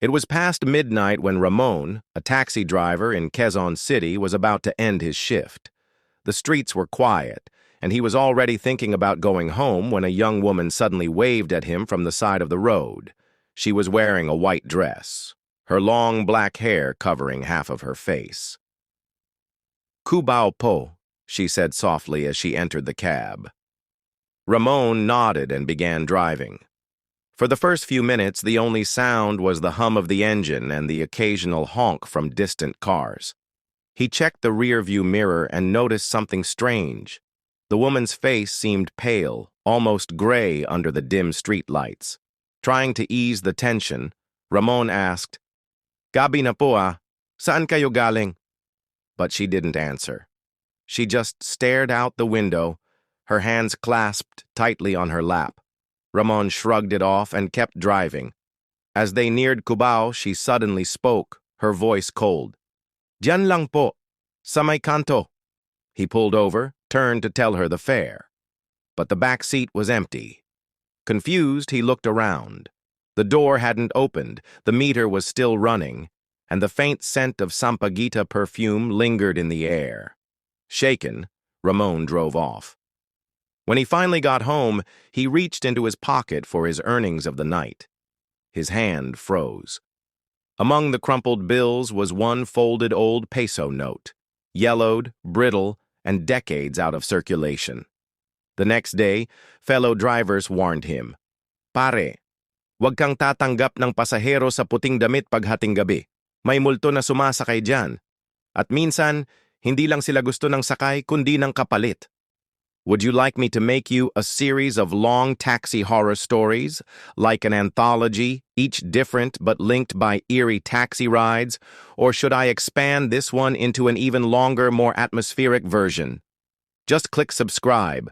It was past midnight when Ramon, a taxi driver in Quezon City, was about to end his shift. The streets were quiet, and he was already thinking about going home when a young woman suddenly waved at him from the side of the road. She was wearing a white dress, her long black hair covering half of her face. "Cubao po," she said softly as she entered the cab. Ramon nodded and began driving. For the first few minutes, the only sound was the hum of the engine and the occasional honk from distant cars. He checked the rearview mirror and noticed something strange. The woman's face seemed pale, almost gray under the dim street lights. Trying to ease the tension, Ramon asked, "Gabi na po ah, saan kayo galing?" But she didn't answer. She just stared out the window, her hands clasped tightly on her lap. Ramon shrugged it off and kept driving. As they neared Cubao, she suddenly spoke, her voice cold. "Diyan lang po, sa may kanto." He pulled over, turned to tell her the fare. But the back seat was empty. Confused, he looked around. The door hadn't opened, the meter was still running, and the faint scent of Sampaguita perfume lingered in the air. Shaken, Ramon drove off. When he finally got home, he reached into his pocket for his earnings of the night. His hand froze. Among the crumpled bills was one folded old peso note, yellowed, brittle, and decades out of circulation. The next day, fellow drivers warned him, "Pare, wag kang tatanggap ng pasahero sa puting damit paghating gabi. May multo na sumasakay dyan. At minsan, hindi lang sila gusto ng sakay kundi ng kapalit." Would you like me to make you a series of long taxi horror stories, like an anthology, each different but linked by eerie taxi rides? Or should I expand this one into an even longer, more atmospheric version? Just click subscribe.